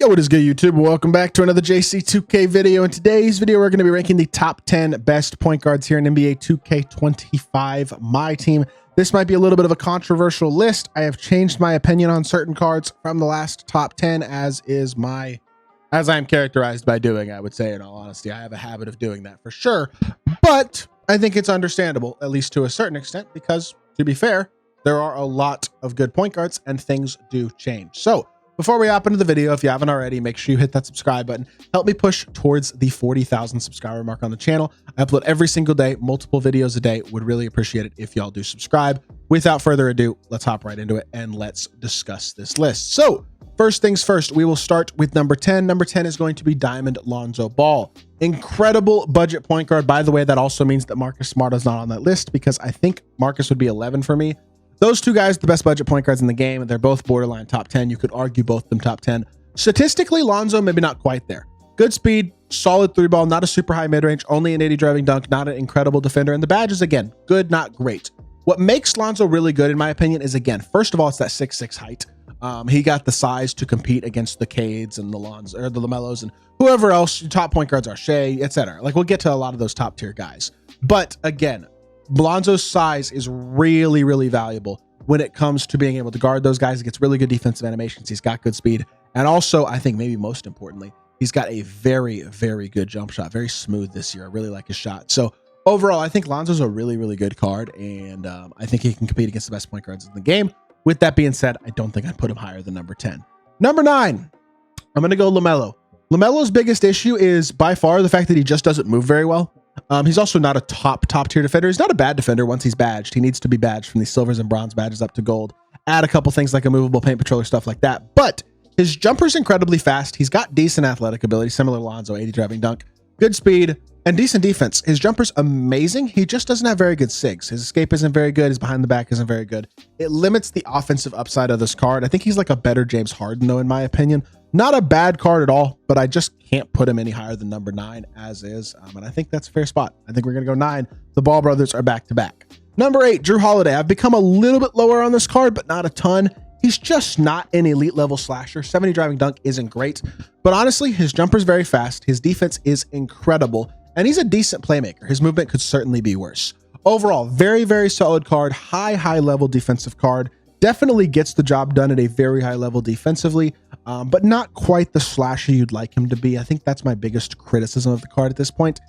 Yo, what is good, YouTube? Welcome back to another JC2K video. In today's video, we're going to be ranking the top 10 best point guards here in NBA 2K25 MyTEAM. This might be a little bit of a controversial list. I have changed my opinion on certain cards from the last top 10, as I'm characterized by doing, I would say, in all honesty. I have a habit of doing that for sure, but I think it's understandable, at least to a certain extent, because to be fair, there are a lot of good point guards and things do change. So before we hop into the video, if you haven't already, make sure you hit that subscribe button. Help me push towards the 40,000 subscriber mark on the channel. I upload every single day, multiple videos a day. Would really appreciate it if y'all do subscribe. Without further ado, let's hop right into it and let's discuss this list. So first things first, we will start with number 10. Number 10 is going to be Diamond Lonzo Ball. Incredible budget point guard. By the way, that also means that Marcus Smart is not on that list because I think Marcus would be 11 for me. Those two guys, the best budget point guards in the game, and they're both borderline top 10. You could argue both of them top 10. Statistically, Lonzo, maybe not quite there. Good speed, solid three ball, not a super high mid-range, only an 80 driving dunk, not an incredible defender. And the badges, again, good, not great. What makes Lonzo really good, in my opinion, is, again, first of all, it's that 6'6" height. He got the size to compete against the Kades and the Lonzo, or the LaMelos and whoever else. Top point guards are Shea, etc. Like, we'll get to a lot of those top tier guys. But again, Lonzo's size is really, really valuable when it comes to being able to guard those guys. He gets really good defensive animations. He's got good speed. And also, I think maybe most importantly, he's got a very, very good jump shot. Very smooth this year. I really like his shot. So overall, I think Lonzo's a really, really good card. And I think he can compete against the best point guards in the game. With that being said, I don't think I'd put him higher than number 10. Number 9, I'm going to go LaMelo. LaMelo's biggest issue is by far the fact that he just doesn't move very well. He's also not a top tier defender. He's not a bad defender once he's badged. He needs to be badged from these silvers and bronze badges up to gold. Add a couple things like a movable paint patroller, stuff like that. But his jumper's incredibly fast. He's got decent athletic ability, similar to Lonzo, 80 driving dunk, good speed, and decent defense. His jumper's amazing. He just doesn't have very good sigs. His escape isn't very good. His behind the back isn't very good. It limits the offensive upside of this card. I think he's like a better James Harden, though, in my opinion. Not a bad card at all, but I just can't put him any higher than number 9 as is. And I think that's a fair spot. I think we're going to go 9. The Ball brothers are back to back. Number 8, Jrue Holiday. I've become a little bit lower on this card, but not a ton. He's just not an elite level slasher. 70 driving dunk isn't great, but honestly, his jumper's very fast. His defense is incredible, and he's a decent playmaker. His movement could certainly be worse. Overall, very, very solid card. High level defensive card. Definitely gets the job done at a very high level defensively, but not quite the slasher you'd like him to be. I think that's my biggest criticism of the card at this point.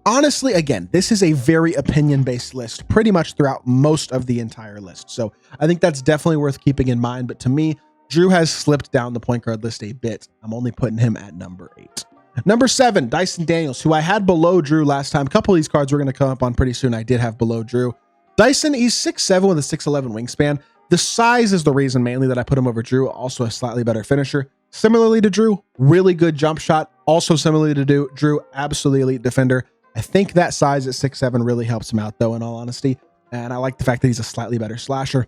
Honestly, again, this is a very opinion-based list pretty much throughout most of the entire list. So I think that's definitely worth keeping in mind. But to me, Jrue has slipped down the point guard list a bit. I'm only putting him at number 8. Number 7, Dyson Daniels, who I had below Jrue last time. A couple of these cards we're going to come up on pretty soon. I did have below Jrue. Dyson, he's 6'7" with a 6'11" wingspan. The size is the reason mainly that I put him over Jrue. Also a slightly better finisher. Similarly to Jrue, really good jump shot. Also similarly to Jrue, absolutely elite defender. I think that size at 6'7" really helps him out, though, in all honesty. And I like the fact that he's a slightly better slasher.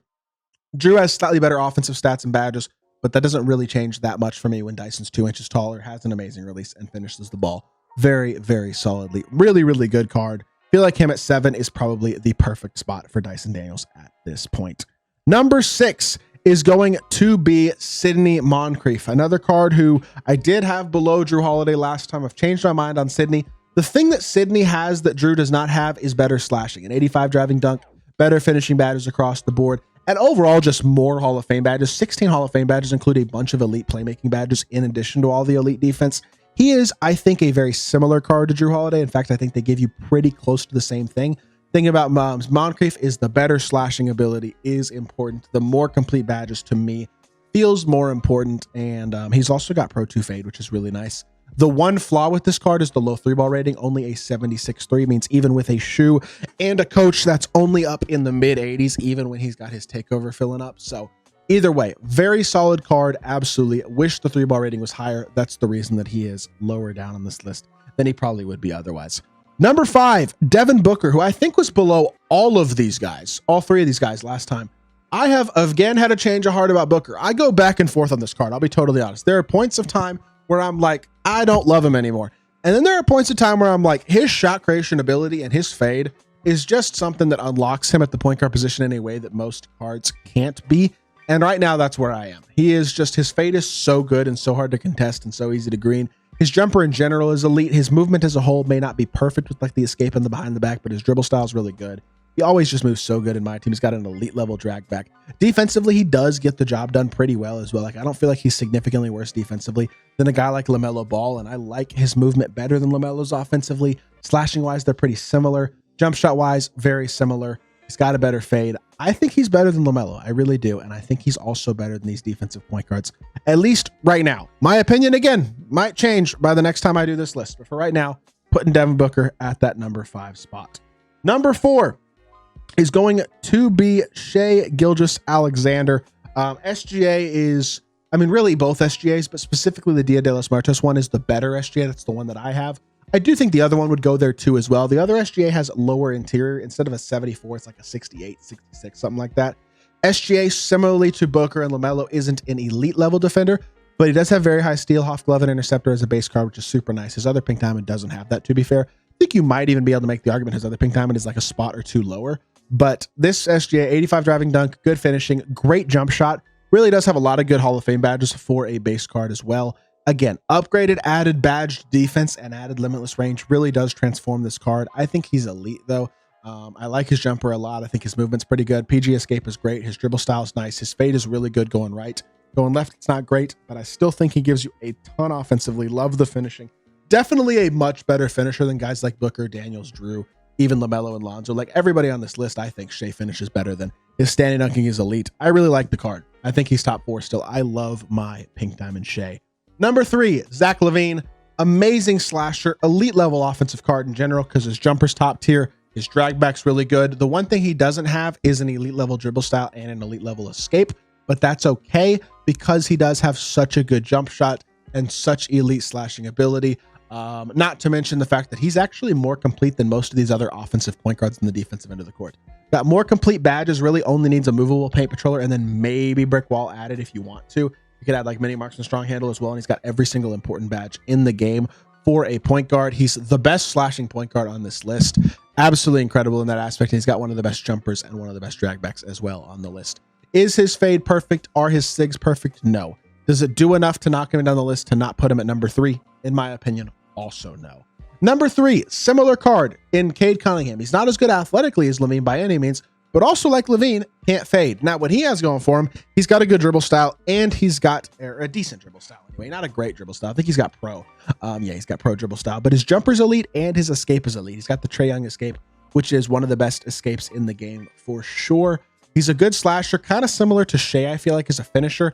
Jrue has slightly better offensive stats and badges, but that doesn't really change that much for me when Dyson's 2 inches taller, has an amazing release, and finishes the ball very, very solidly. Really, really good card. Feel like him at 7 is probably the perfect spot for Dyson Daniels at this point. Number 6 is going to be Sidney Moncrief, another card who I did have below Jrue Holiday last time. I've changed my mind on Sidney. The thing that Sidney has that Jrue does not have is better slashing, an 85 driving dunk, better finishing badges across the board, and overall just more Hall of Fame badges. 16 Hall of Fame badges include a bunch of elite playmaking badges in addition to all the elite defense. He is, I think, a very similar card to Jrue Holiday. In fact, I think they give you pretty close to the same thing. Thing about Moncrief is the better slashing ability is important. The more complete badges, to me, feels more important. And he's also got Pro 2 Fade, which is really nice. The one flaw with this card is the low 3-ball rating. Only a 76.3 means even with a shoe and a coach, that's only up in the mid-80s, even when he's got his takeover filling up. So either way, very solid card. Absolutely. Wish the 3-ball rating was higher. That's the reason that he is lower down on this list than he probably would be otherwise. Number 5, Devin Booker, who I think was below all of these guys, all 3 of these guys last time. I have, again, had a change of heart about Booker. I go back and forth on this card. I'll be totally honest. There are points of time where I'm like, I don't love him anymore. And then there are points of time where I'm like, his shot creation ability and his fade is just something that unlocks him at the point guard position in a way that most cards can't be. And right now, that's where I am. He is just, his fade is so good and so hard to contest and so easy to green. His jumper in general is elite. His movement as a whole may not be perfect with like the escape and the behind the back, but his dribble style is really good. He always just moves so good in my team. He's got an elite level drag back. Defensively, he does get the job done pretty well as well. Like, I don't feel like he's significantly worse defensively than a guy like LaMelo Ball, and I like his movement better than LaMelo's offensively. Slashing wise, they're pretty similar. Jump shot wise, very similar. He's got a better fade. I think he's better than LaMelo. I really do. And I think he's also better than these defensive point guards, at least right now. My opinion, again, might change by the next time I do this list. But for right now, putting Devin Booker at that number 5 spot. Number 4 is going to be Shai Gilgeous-Alexander. SGA is, I mean, really both SGAs, but specifically the Dia de los Muertos one is the better SGA. That's the one that I have. I do think the other one would go there too as well. The other SGA has lower interior. Instead of a 74, it's like a 68, 66, something like that. SGA, similarly to Booker and LaMelo, isn't an elite level defender, but he does have very high steal, Hoff glove, and interceptor as a base card, which is super nice. His other pink diamond doesn't have that, to be fair. I think you might even be able to make the argument his other pink diamond is like a spot or two lower. But this SGA, 85 driving dunk, good finishing, great jump shot, really does have a lot of good Hall of Fame badges for a base card as well. Again, upgraded, added badged defense and added limitless range really does transform this card. I think he's elite though. I like his jumper a lot. I think his movement's pretty good. PG escape is great. His dribble style is nice. His fade is really good going right. Going left, it's not great, but I still think he gives you a ton offensively. Love the finishing. Definitely a much better finisher than guys like Booker, Daniels, Drew, even LaMelo and Lonzo. Like everybody on this list, I think Shai finishes better than his standing dunking is elite. I really like the card. I think he's top 4 still. I love my pink diamond Shai. Number 3, Zach LaVine. Amazing slasher, elite level offensive card in general because his jumper's top tier. His drag back's really good. The one thing he doesn't have is an elite level dribble style and an elite level escape, but that's okay because he does have such a good jump shot and such elite slashing ability. Not to mention the fact that he's actually more complete than most of these other offensive point guards in the defensive end of the court. Got more complete badges, really only needs a movable paint patroller and then maybe brick wall added if you want to. You could add like mini marks and strong handle as well. And he's got every single important badge in the game for a point guard. He's the best slashing point guard on this list. Absolutely incredible in that aspect. He's got one of the best jumpers and one of the best drag backs as well on the list. Is his fade perfect? Are his sigs perfect? No. Does it do enough to knock him down the list to not put him at number 3? In my opinion, also no. Number 3, similar card in Kade Cunningham. He's not as good athletically as LaVine by any means, but also like LaVine, can't fade. Now, what he has going for him, he's got a good dribble style and he's got a decent dribble style anyway. Not a great dribble style. I think he's got pro. Yeah, he's got pro dribble style, but his jumper's elite and his escape is elite. He's got the Trae Young escape, which is one of the best escapes in the game for sure. He's a good slasher, kind of similar to Shai, I feel like, as a finisher.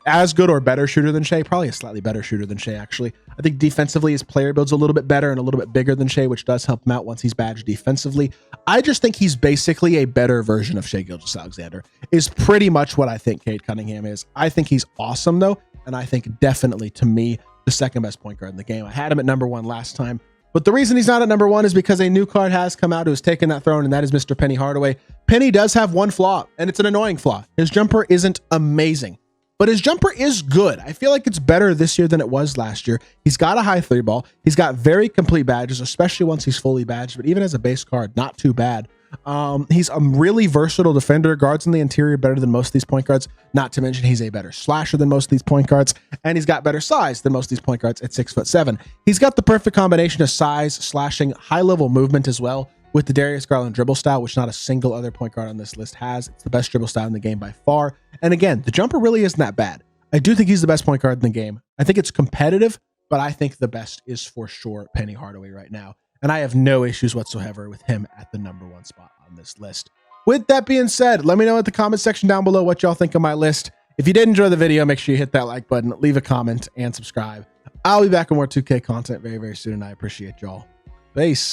As good or better shooter than Shai, probably a slightly better shooter than Shai, actually. I think defensively, his player build's a little bit better and a little bit bigger than Shai, which does help him out once he's badged defensively. I just think he's basically a better version of Shai Gilgeous-Alexander, is pretty much what I think Kade Cunningham is. I think he's awesome, though, and I think definitely, to me, the second best point guard in the game. I had him at number 1 last time. But the reason he's not at number 1 is because a new card has come out who's taken that throne, and that is Mr. Penny Hardaway. Penny does have one flaw, and it's an annoying flaw. His jumper isn't amazing, but his jumper is good. I feel like it's better this year than it was last year. He's got a high 3 ball. He's got very complete badges, especially once he's fully badged, but even as a base card, not too bad. He's a really versatile defender, guards in the interior better than most of these point guards, not to mention he's a better slasher than most of these point guards, and he's got better size than most of these point guards at 6'7". He's got the perfect combination of size, slashing, high level movement as well with the Darius Garland dribble style, which not a single other point guard on this list has. It's the best dribble style in the game by far. And again, the jumper really isn't that bad. I do think he's the best point guard in the game. I think it's competitive, but I think the best is for sure Penny Hardaway right now. And I have no issues whatsoever with him at the number 1 spot on this list. With that being said, let me know in the comment section down below what y'all think of my list. If you did enjoy the video, make sure you hit that like button, leave a comment, and subscribe. I'll be back with more 2K content very, very soon, and I appreciate y'all. Peace.